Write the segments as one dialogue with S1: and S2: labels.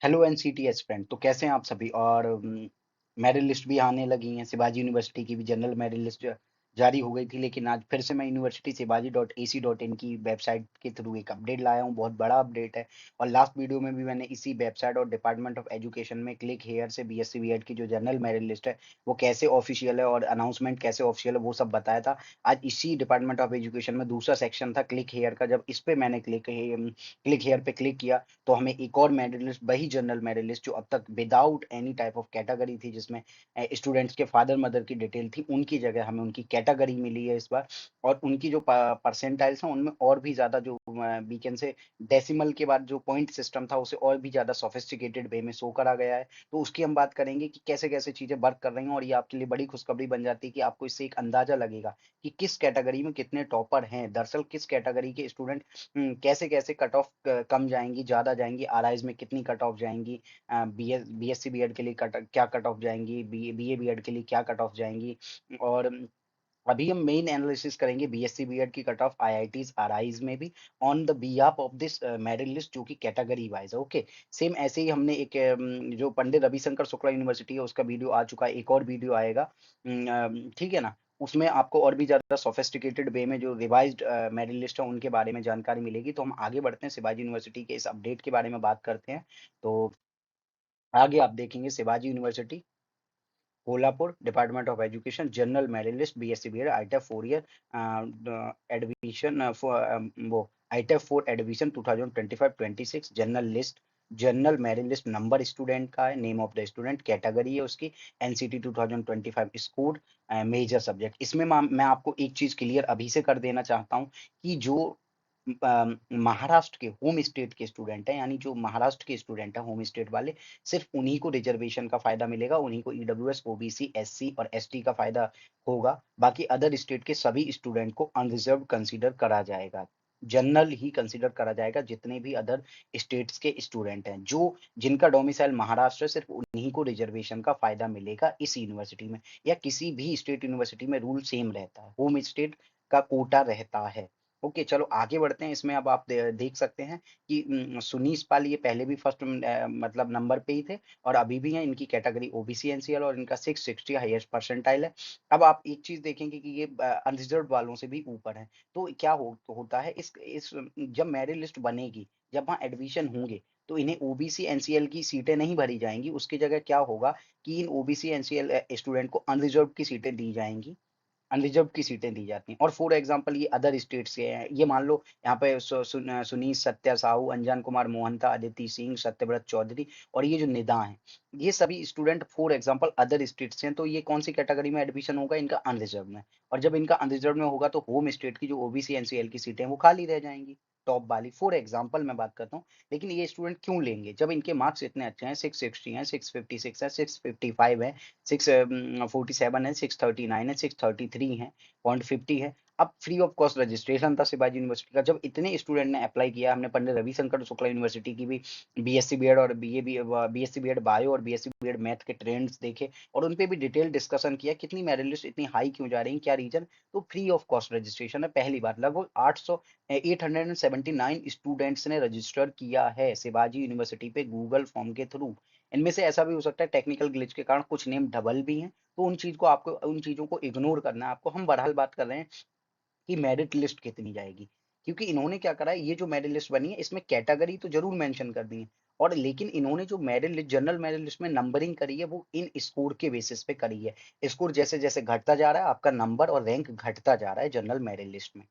S1: Hello एनसीटीएस friend. तो कैसे हैं आप सभी? और मेरिट लिस्ट भी आने लगी हैं। शिवाजी यूनिवर्सिटी की भी जनरल मेरिट लिस्ट जारी हो गई थी, लेकिन आज फिर से मैं यूनिवर्सिटी शिवाजी.ac.in की वेबसाइट के थ्रू एक अपडेट लाया हूं। बहुत बड़ा अपडेट है। और लास्ट वीडियो में भी मैंने इसी वेबसाइट और डिपार्टमेंट ऑफ एजुकेशन में क्लिक हेयर से बीएससी बीएड की जो जनरल मेरिट लिस्ट है वो कैसे ऑफिशियल है और अनाउंसमेंट कैसे ऑफिशियल है वो सब बताया था। आज इसी डिपार्टमेंट ऑफ एजुकेशन में दूसरा सेक्शन था क्लिक हेयर का। जब इस पे मैंने क्लिक हेयर पे क्लिक किया तो हमें एक और मेरिट लिस्ट, वही जनरल मेरिट लिस्ट जो अब तक without any type of category थी, जिसमें स्टूडेंट्स के फादर मदर की डिटेल थी, उनकी जगह हमें उनकी कैटेगरी मिली है इस बार। और उनकी जो परसेंटाइल्स हैं उनमें और भी ज्यादा जो वी कैन से डेसिमल के बाद जो पॉइंट सिस्टम था उसे और भी ज्यादा सोफिस्टिकेटेड वे में शो करा गया है। तो उसकी हम बात करेंगे कि कैसे कैसे चीजें वर्क कर रही हैं, और ये आपके लिए बड़ी खुशखबरी बन जाती है कि आपको इससे एक अंदाजा लगेगा कि किस कैटेगरी में कितने टॉपर हैं। दरअसल किस कैटेगरी के स्टूडेंट कैसे-कैसे कट ऑफ कम जाएँगी, ज़्यादा जाएँगी, आरआईज़ में कितनी कट ऑफ जाएँगी, बीएससी बीएड के लिए क्या कट ऑफ जाएँगी, बीए बीएड के लिए क्या कट ऑफ जाएँगी। और अभी हम मेन एनालिसिस करेंगे बीएससी बीएड की कट ऑफ आईआईटीज़, आरआईज़ में भी on the behalf of this merit list, जो कि कैटेगरी वाइज़ है। ओके। सेम ऐसे ही हमने एक जो पंडित रविशंकर शुक्ला यूनिवर्सिटी है उसका वीडियो आ चुका है, एक और वीडियो आएगा। ठीक है ना? उसमें आपको और भी ज़्यादा सोफिस्टिकेटेड वे में जो रिवाइज़्ड मेरिट लिस्ट है उनके बारे में जानकारी मिलेगी। तो हम आगे बढ़ते हैं, शिवाजी यूनिवर्सिटी के इस अपडेट के बारे में बात करते हैं। तो आगे आप देखेंगे Shivaji university Kolhapur department of education general merit list BSc BEd ITEP 4 year admission वो ITEP 4 admission 2025-26 general list. General merit list number student का है, name of the student, category है उसकी एनसीटी 2025 स्कोर, मेजर सब्जेक्ट। इसमें मैं आपको एक चीज क्लियर अभी से कर देना चाहता हूँ कि जो महाराष्ट्र के होम स्टेट के स्टूडेंट हैं, यानी जो महाराष्ट्र के स्टूडेंट हैं होम स्टेट वाले, सिर्फ उन्हीं को रिजर्वेशन का फायदा मिलेगा, उन्हीं को ईडब्ल्यूएस, ओबीसी, एससी और एसटी का फायदा होगा। बाकी अदर स्टेट के सभी स्टूडेंट को अनरिजर्व कंसीडर करा जाएगा। जनरल ही कंसीडर करा जाएगा। जितने भी अदर स्टेट्स के स्टूडेंट हैं जो जिनका डोमिसाइल महाराष्ट्र है, सिर्फ उन्हीं को रिजर्वेशन का फायदा मिलेगा इस यूनिवर्सिटी में। या किसी भी स्टेट यूनिवर्सिटी में रूल सेम रहता है, होम स्टेट का कोटा रहता है। ओके, चलो आगे बढ़ते हैं। इसमें अब आप देख सकते हैं कि सुनीश पाल ये पहले भी फर्स्ट मतलब नंबर पे ही थे और अभी भी हैं। इनकी कैटेगरी ओबीसी एनसीएल और इनका 660 हाईएस्ट परसेंटाइल है। अब आप एक चीज देखेंगे कि ये अनरिजर्व वालों से भी ऊपर है। तो क्या होता है इस जब मेरिट लिस्ट बनेगी, जब वहाँ एडमिशन होंगे, तो इन्हें ओबीसी एनसीएल की सीटें नहीं भरी जाएंगी। उसकी जगह क्या होगा कि इन ओबीसी एनसीएल स्टूडेंट को अनरिजर्व की सीटें दी जाएंगी, अनरिजर्व की सीटें दी जाती हैं। और फॉर एग्जांपल ये अदर स्टेट से हैं। ये मान लो यहाँ पे सुनीश, सत्या साहू, अंजन कुमार मोहंता, अदिति सिंह, सत्यव्रत चौधरी और ये जो निदा हैं, ये सभी student for example other state से हैं। तो ये कौन सी कैटेगरी में एडमिशन होगा? इनका अनरिजर्व में। और जब इनका अनरिजर्व में होगा तो होम स्टेट की जो ओबीसी एनसीएल की सीटें हैं वो खाली रह जाएंगी, टॉप वाली। फॉर एग्जाम्पल मैं बात करता हूँ। लेकिन ये स्टूडेंट क्यों लेंगे जब इनके मार्क्स इतने अच्छे हैं? 660 है, 656 है, 655 है, 647 है, 639 है, 633 है, 0.50 है। अब फ्री ऑफ कॉस्ट रजिस्ट्रेशन था शिवाजी यूनिवर्सिटी का। जब इतने स्टूडेंट ने अप्लाई किया, हमने पंडित रविशंकर शुक्ला यूनिवर्सिटी की भी बीएससी बीएड और बीएससी बीएड बायो और बीएससी बीएड मैथ के ट्रेंड्स देखे और उन पे भी डिटेल डिस्कशन किया कितनी मेरिट लिस्ट इतनी हाई क्यों जा रही है, क्या रीजन। तो फ्री ऑफ कॉस्ट रजिस्ट्रेशन है। पहली बार लगभग 879 स्टूडेंट्स ने रजिस्टर किया है शिवाजी यूनिवर्सिटी पे गूगल फॉर्म के थ्रू। इनमें से ऐसा भी हो सकता है टेक्निकल ग्लिच के कारण कुछ नेम डबल भी हैं, तो उन चीजों को इग्नोर करना है आपको। हम बहरहाल बात कर रहे हैं कि मेरिट लिस्ट कितनी जाएगी, क्योंकि इन्होंने क्या करा है, ये जो मेरिट लिस्ट बनी है इसमें कैटेगरी तो जरूर मेंशन कर दी है, और लेकिन इन्होंने जो merit list general merit list में नंबरिंग करी है वो इन स्कोर के बेसिस पे करी है। स्कोर जैसे जैसे घटता जा रहा है आपका नंबर और रैंक घटता जा रहा है जनरल मेरिट लिस्ट में।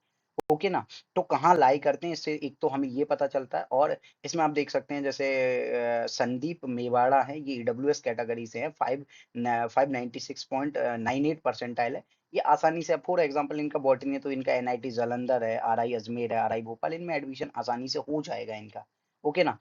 S1: ओके ना? तो कहाँ लाई करते हैं इससे एक तो हमें ये पता चलता है। और इसमें आप देख सकते हैं जैसे संदीप मेवाड़ा है, ये ईडब्ल्यूएस कैटेगरी से है, 596.98 परसेंटाइल है। ये आसानी से, फॉर एग्जांपल इनका बॉटनी है तो इनका एनआईटी जालंधर है, आरआई अजमेर है, आरआई भोपाल, इनमें एडमिशन आसानी से हो जाएगा इनका। ओके ना?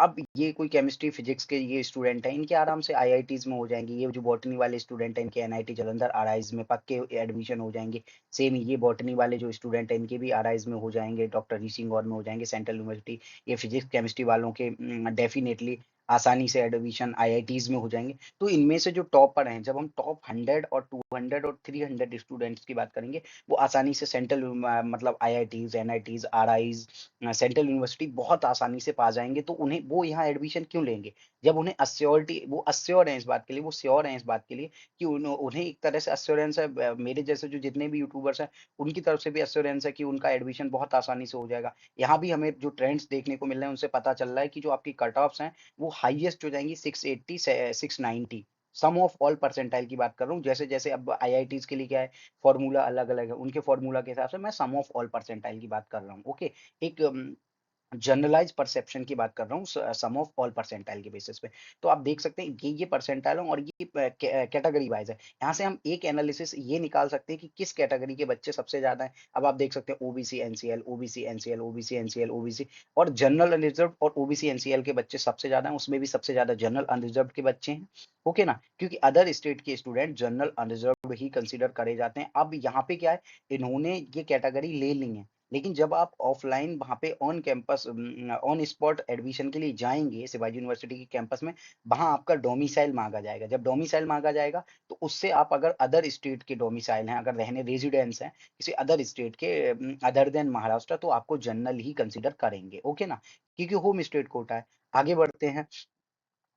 S1: अब ये कोई केमिस्ट्री फिजिक्स के ये स्टूडेंट हैं, इनके आराम से आईआईटीज में हो जाएंगे। ये जो बॉटनी वाले स्टूडेंट हैं इनके एनआईटी जालंधर आरआईज में पक्के एडमिशन हो जाएंगे। सेम ये बॉटनी वाले जो स्टूडेंट हैं इनके भी आरआईज में हो जाएंगे, डॉक्टर ऋषि गौर में हो जाएंगे, सेंट्रल यूनिवर्सिटी। ये फिजिक्स केमिस्ट्री वालों के डेफिनेटली आसानी से एडमिशन आईआईटीज़ में हो जाएँगे। तो इनमें से जो टॉपर हैं, जब हम टॉप 100 और 200 और 300 स्टूडेंट्स की बात करेंगे, वो आसानी से सेंट्रल मतलब आईआईटीज़, एनआईटीज़, आरआईज़ सेंट्रल यूनिवर्सिटी बहुत आसानी से पा जाएँगे, तो उन्हें वो यहाँ एडमिशन क्यों लेंगे? जब उन्हें एश्योरिटी वो एश्योर हैं इस बात के लिए, वो श्योर हैं इस बात के लिए कि उन्हें एक तरह से एश्योरेंस है, मेरे जैसे जो जितने भी यूट्यूबर्स हैं, उनकी तरफ से भी एश्योरेंस है कि उनका एडमिशन बहुत आसानी से हो जाएगा। यहाँ भी हमें जो ट्रेंड्स देखने को मिल रहे हैं, उनसे पता चल रहा है कि जो आपकी कट ऑफ्स हैं, वो हाईएस्ट हो जाएँगी 680 से 690, सम ऑफ ऑल परसेंटाइल की बात कर रहा हूँ। जैसे-जैसे अब आईआईटीज़ के लिए क्या है, फ़ॉर्मूला अलग-अलग है, उनके फ़ॉर्मूला के हिसाब से मैं सम ऑफ ऑल परसेंटाइल की बात कर रहा हूँ, ओके? एक जनरलाइज़ परसेप्शन की बात कर रहा हूँ, सम ऑफ ऑल परसेंटाइल के बेसिस पे। तो आप देख सकते हैं ये परसेंटाइल है और ये कैटेगरी वाइज़ है। यहाँ से हम एक एनालिसिस ये निकाल सकते हैं कि किस कैटेगरी के बच्चे सबसे ज़्यादा हैं। अब आप देख सकते हैं OBC, NCL, OBC, NCL, OBC, NCL, OBC और जनरल अनरिज़र्व्ड और ओबीसी, एनसीएल के बच्चे सबसे ज़्यादा हैं, उसमें भी सबसे ज़्यादा जनरल अनरिज़र्व्ड के बच्चे हैं। ओके ना? क्योंकि अदर स्टेट के स्टूडेंट जनरल अनरिज़र्व्ड ही कंसीडर करे जाते हैं। अब यहाँ पे क्या है, इन्होंने ये कैटेगरी ले ली है। लेकिन जब आप ऑफलाइन वहाँ पे on campus on spot admission के लिए जाएँगे शिवाजी यूनिवर्सिटी के कैंपस में, वहाँ आपका डोमिसाइल माँगा जाएगा। जब डोमिसाइल माँगा जाएगा, तो उससे आप अगर अदर स्टेट के डोमिसाइल हैं, अगर रहने रेज़िडेंस हैं, किसी अदर स्टेट के अदर देन महाराष्ट्र, तो आपको जनरल ही कंसीडर करेंगे, ओके ना? क्योंकि होम स्टेट कोटा है। आगे बढ़ते हैं।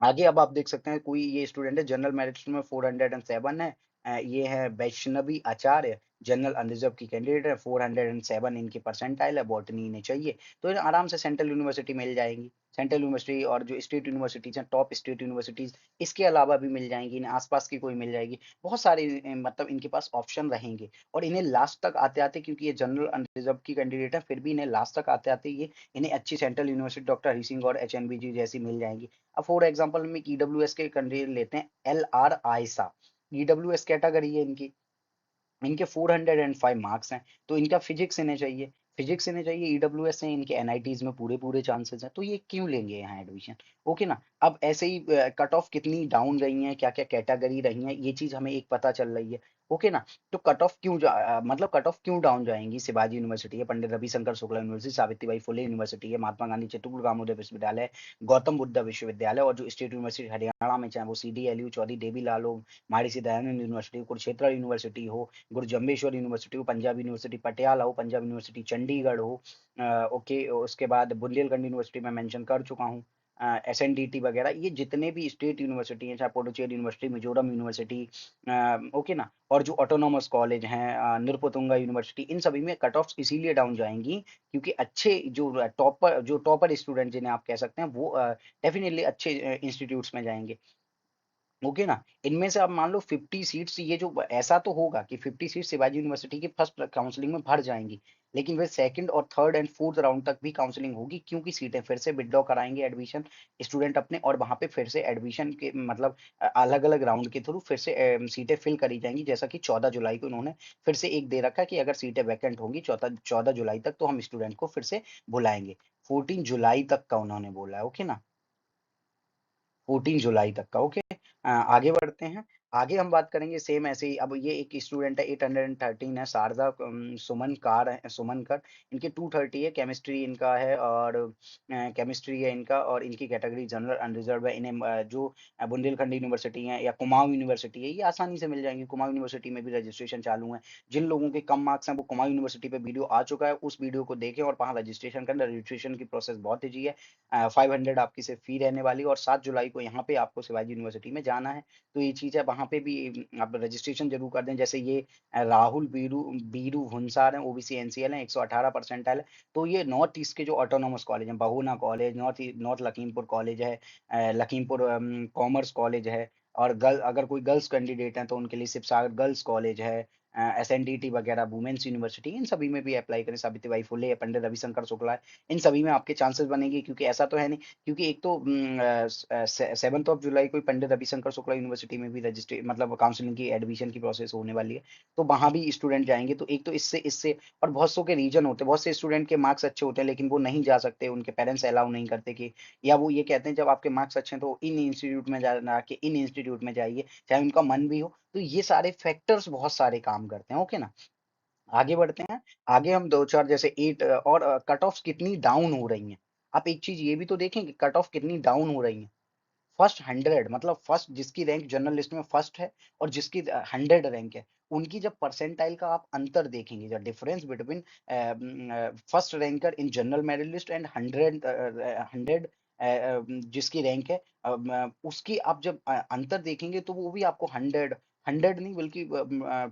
S1: आगे अब आप देख सकते हैं कोई ये स्टूडेंट है जनरल मेरिट में 407 है। ये है वैष्णवी आचार्य, जनरल अनरिजर्व की कैंडिडेट है, 407 इनकी परसेंटाइल है, बॉटनी इन्हें चाहिए, तो इन्हें आराम से सेंट्रल यूनिवर्सिटी मिल जाएगी। सेंट्रल यूनिवर्सिटी और जो स्टेट यूनिवर्सिटीज़ हैं, टॉप स्टेट यूनिवर्सिटीज़, इसके अलावा भी मिल जाएँगी, इन्हें आस-पास की कोई मिल जाएगी। बहुत सारे मतलब इनके पास ऑप्शन रहेंगे और इन्हें लास्ट तक आते-आते, क्योंकि ये जनरल अनरिजर्व की कैंडिडेट है, फिर भी इन्हें लास्ट तक आते-आते ये इन्हें अच्छी central university doctor Hari Singh और एचएनबीजी जैसी मिल जाएँगी। अब फॉर एग्जांपल हम एक ईडब्ल्यूएस के कैंडिडेट लेते हैं, एलआर आयशा, ईडब्ल्यूएस कैटेगरी है इनकी। इनके 405 मार्क्स हैं, तो इनका फिजिक्स इन्हें चाहिए। फिजिक्स इन्हें चाहिए, ईडब्ल्यूएस है, इनके एनआईटीज़ में पूरे-पूरे चांसेस हैं, तो ये क्यों लेंगे यहाँ एडमिशन? ओके ना? अब ऐसे ही कट ऑफ कितनी डाउन रही हैं, क्या-क्या कैटेगरी रही हैं, ये चीज़ हमें एक पता चल रही है। ओके ना? तो कट ऑफ क्यों मतलब कट ऑफ क्यों डाउन जाएँगी? शिवाजी यूनिवर्सिटी है, पंडित रविशंकर शुक्ला यूनिवर्सिटी, सावित्रीबाई फुले यूनिवर्सिटी है, महात्मा गांधी चतुर्थ रामोदय विश्वविद्यालय, गौतम बुद्ध विश्वविद्यालय और जो स्टेट यूनिवर्सिटी हरियाणा में, चाहे वो सीडीएलयू, चौधरी देवीलाल हो, महर्षि दयानंद यूनिवर्सिटी, कुरुक्षेत्र यूनिवर्सिटी हो, गुरु जम्बेश्वर यूनिवर्सिटी हो, पंजाब यूनिवर्सिटी पटियाला हो, पंजाब यूनिवर्सिटी चंडीगढ़ हो, ओके, उसके बाद बुंदेलखंड यूनिवर्सिटी मैं मेंशन कर चुका हूँ। एसएनडीटी वगैरह, ये जितने भी स्टेट यूनिवर्सिटी हैं, चाहे Puducherry university, Mizoram university, okay ना? और जो ऑटोनोमस कॉलेज हैं, नृपतुंगा यूनिवर्सिटी, इन सभी में कट ऑफ्स इसीलिए डाउन जाएँगी क्योंकि अच्छे जो टॉपर स्टूडेंट जिन्हें आप कह सकते हैं, वो डेफिनिटली अच्छे इंस्टीट्यूट्स में जाएँगे। ओके ना? इनमें से अब मान लो 50 सीट्स, ये जो ऐसा तो होगा कि 50 सीट्स शिवाजी यूनिवर्सिटी की फर्स्ट काउंसलिंग में भर जाएँगी। लेकिन फिर सेकंड और थर्ड एंड फोर्थ राउंड तक भी काउंसलिंग होगी, क्योंकि सीटें फिर से विथड्रॉ कराएँगे एडमिशन स्टूडेंट अपने, और वहाँ पे फिर से एडमिशन के मतलब अलग-अलग राउंड के थ्रू फिर से सीटें फिल करी जाएँगी, जैसा कि 14 जुलाई को इन्होंने फिर से एक दे रखा है कि अगर सीटें वैकेंट होंगी 14 जुलाई तक, तो हम स्टूडेंट को फिर से बुलाएँगे। 14 जुलाई तक का उन्होंने बोला है, ओके ना? 14 जुलाई तक का, ओके। आगे बढ़ते हैं। आगे हम बात करेंगे सेम ऐसे ही। अब ये एक स्टूडेंट है, 813 है, शारदा सुमनकर। इनके 230 है, केमिस्ट्री इनका है और केमिस्ट्री है इनका, और इनकी कैटेगरी जनरल अनरिजर्व है। इन्हें जो बुंदेलखंड यूनिवर्सिटी है या कुमाऊँ यूनिवर्सिटी है, ये आसानी से मिल जाएँगी। कुमाऊँ यूनिवर्सिटी में भी रजिस्ट्रेशन चालू है। जिन लोगों के कम मार्क्स हैं, वो कुमाऊँ यूनिवर्सिटी पे वीडियो आ चुका है, उस वीडियो को देखें और वहाँ रजिस्ट्रेशन करें। रजिस्ट्रेशन की प्रोसेस बहुत ईज़ी है। 500 आपकी सिर्फ फी रहने वाली है और 7 जुलाई को यहाँ पे आपको शिवाजी यूनिवर्सिटी में जाना है। तो ये चीज़ है, वहाँ पे भी आप रजिस्ट्रेशन ज़रूर कर दें। जैसे ये राहुल बीरू बीरू भुनसार हैं, ओबीसी एनसीएल हैं, 118 परसेंटाइल है। तो ये नॉर्थ ईस्ट के जो ऑटोनोमस कॉलेज हैं, बहुना कॉलेज, नॉर्थ लखीमपुर कॉलेज है, लखीमपुर कॉमर्स कॉलेज है, और अगर कोई गर्ल्स कैंडिडेट हैं, तो उनके लिए शिवसागर गर्ल्स कॉलेज है, एसएनडीटी वगैरह, वुमेन्स यूनिवर्सिटी, इन सभी में भी अप्लाई करें। सावित्रीबाई फुले है, पंडित रविशंकर शुक्ला है, इन सभी में आपके चांसेस बनेंगे, क्योंकि ऐसा तो है नहीं, क्योंकि एक तो 7th ऑफ जुलाई को ही पंडित रविशंकर शुक्ला यूनिवर्सिटी में भी रजिस्ट्रे मतलब काउंसलिंग की एडमिशन की प्रोसेस होने वाली है, तो वहाँ भी स्टूडेंट जाएँगे। तो एक तो इससे इससे और बहुत सौ के रीज़न होते हैं, बहुत से स्टूडेंट के मार्क्स अच्छे होते हैं, लेकिन वो नहीं जा सकते, उनके पेरेंट्स अलाउ नहीं करते कि, या वो ये कहते हैं जब आपके मार्क्स अच्छे हैं तो इन इंस्टीट्यूट में ना के इन इंस्टीट्यूट में जाइए, चाहे उनका मन भी हो। तो ये सारे फैक्टर्स बहुत सारे काम करते हैं, ओके ना? आगे बढ़ते हैं। आगे हम 2-4 जैसे 8 और कट ऑफ्स कितनी डाउन हो रही हैं। आप एक चीज़ ये भी तो देखें कि कट ऑफ कितनी डाउन हो रही हैं। फर्स्ट 100 मतलब फर्स्ट जिसकी रैंक जनरल लिस्ट में फर्स्ट है और जिसकी 100 रैंक है, उनकी जब परसेंटाइल का आप अंतर देखेंगे, the difference between first ranker in general merit list and 100 जिसकी रैंक है, उसकी आप जब अंतर देखेंगे तो वो भी आपको 100 नहीं बल्कि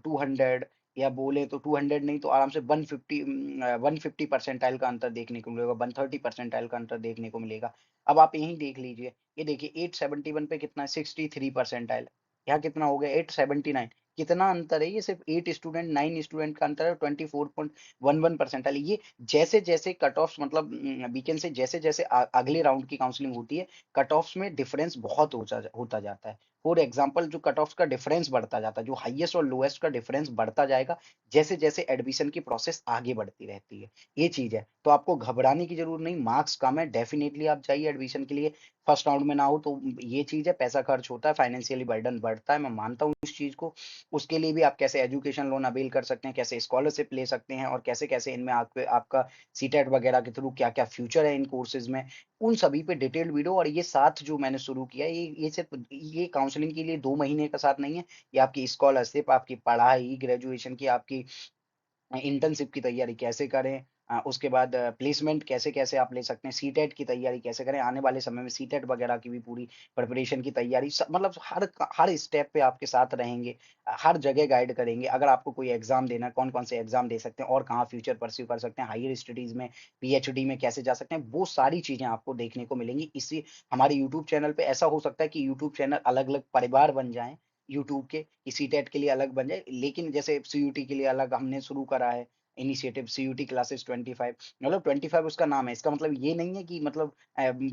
S1: 200 या बोले तो 200 नहीं तो आराम से 150 परसेंटाइल का अंतर देखने को मिलेगा, 130 परसेंटाइल का अंतर देखने को मिलेगा। अब आप यहीं देख लीजिए, ये देखिए 871 पे कितना है, 63 परसेंटाइल। यहाँ कितना हो गया, 879। कितना अंतर है, ये सिर्फ 8 स्टूडेंट 9 स्टूडेंट का अंतर है, 24.11 परसेंटाइल। ये जैसे जैसे कट ऑफ मतलब वीकेंड से जैसे जैसे अगले राउंड की काउंसलिंग होती है, कट ऑफ्स में डिफरेंस बहुत होता जाता है। फॉर एग्जाम्पल जो कट ऑफ का डिफरेंस बढ़ता जाता है, जो हाईएस्ट और लोएस्ट का डिफरेंस बढ़ता जाएगा, जैसे जैसे एडमिशन की प्रोसेस आगे बढ़ती रहती है, ये चीज है। तो आपको घबराने की जरूरत नहीं, मार्क्स कम है, डेफिनेटली आप जाइए एडमिशन के लिए। फर्स्ट राउंड में ना हो तो ये चीज है, पैसा खर्च होता है, फाइनेंशियली बर्डन बढ़ता है, मैं मानता हूँ इस चीज को। उसके लिए भी आप कैसे एजुकेशन लोन अवेल कर सकते हैं, कैसे स्कॉलरशिप ले सकते हैं, और कैसे कैसे इनमें आपका सीटेट वगैरह के थ्रू क्या क्या फ्यूचर है इन कोर्सेज में, उन सभी पे डिटेल्ड वीडियो। और ये साथ जो मैंने शुरू किया है, ये सिर्फ ये काउंसलिंग के लिए 2 महीने का साथ नहीं है, ये आपकी स्कॉलरशिप, आपकी पढ़ाई, ग्रेजुएशन की आपकी इंटर्नशिप की तैयारी कैसे करें, उसके बाद प्लेसमेंट कैसे-कैसे आप ले सकते हैं, सीटेट की तैयारी कैसे करें, आने वाले समय में सीटेट वगैरह की भी पूरी प्रिपरेशन की तैयारी, मतलब हर स्टेप पे आपके साथ रहेंगे, हर जगह गाइड करेंगे। अगर आपको कोई एग्ज़ाम देना है, कौन-कौन से एग्ज़ाम दे सकते हैं और कहाँ फ्यूचर परस्यू कर सकते हैं, हायर स्टडीज़ में, पीएचडी में कैसे जा सकते हैं, वो सारी चीज़ें आपको देखने को मिलेंगी। इसी हमारे यूट्यूब चैनल पे ऐसा हो सकता है कि यूट्यूब चैनल अलग-अलग परिवार बन जाएँ, यूट्यूब के, कि सीटेट के लिए अलग बन जाए, लेकिन जैसे सीयूटी के लिए अलग हमने शुरू करा है इनिशिएटिव, सीयूटी क्लासेस 25, मतलब 25 उसका नाम है। इसका मतलब ये नहीं है कि मतलब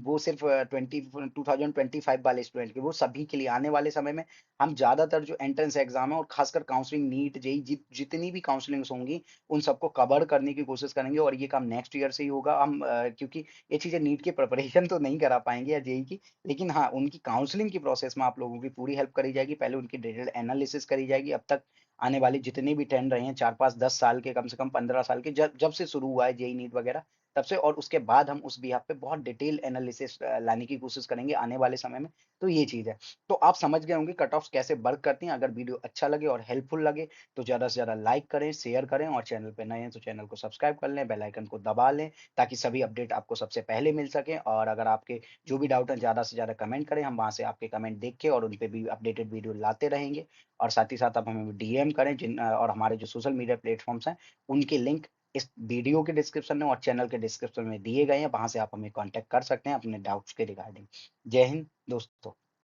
S1: वो सिर्फ 2025 वाले स्टूडेंट के, वो सभी के लिए आने वाले समय में हम ज़्यादातर जो एंट्रेंस एग्ज़ाम है और खासकर काउंसलिंग, नीट, जेईई, जितनी भी काउंसलिंग्स होंगी, उन सबको कवर करने की कोशिश करेंगे। और ये काम नेक्स्ट ईयर से ही होगा। हम क्योंकि ये चीज़ें नीट की प्रिपरेशन तो नहीं करा पाएँगे या जेईई की, लेकिन हाँ, उनकी काउंसलिंग की प्रोसेस में आप लोगों की पूरी हेल्प करी जाएगी। पहले उनकी डिटेल्ड एनालिसिस करी जाएगी। अब तक आने वाले जितने भी ट्रेंड रहे हैं 4, 5, 10 साल के, कम से कम 15 साल के, जब जब से शुरू हुआ है जेईई नीट वगैरह, तब से, और उसके बाद हम उस बिहाफ पे बहुत डिटेल एनालिसिस लाने की कोशिश करेंगे आने वाले समय में। तो ये चीज़ है। तो आप समझ गए होंगे कट ऑफ्स कैसे वर्क करती हैं। अगर वीडियो अच्छा लगे और हेल्पफुल लगे तो ज़्यादा से ज़्यादा लाइक करें, शेयर करें, और चैनल पे नए हैं तो चैनल को सब्सक्राइब कर लें, बेल आइकन को दबा लें, ताकि सभी अपडेट आपको सबसे पहले मिल सकें। और अगर आपके जो भी डाउट है, ज़्यादा से ज़्यादा कमेंट करें, हम वहाँ से आपके कमेंट देख के और उन पे भी अपडेटेड वीडियो लाते रहेंगे। और साथ ही साथ आप हमें डीएम करें, और हमारे जो सोशल मीडिया प्लेटफ़ॉर्म्स हैं, उनके लिंक इस वीडियो के डिस्क्रिप्शन में और चैनल के डिस्क्रिप्शन में दिए गए हैं, वहाँ से आप हमें कॉन्टैक्ट कर सकते हैं अपने डाउट्स के रिगार्डिंग। जय हिंद दोस्तों।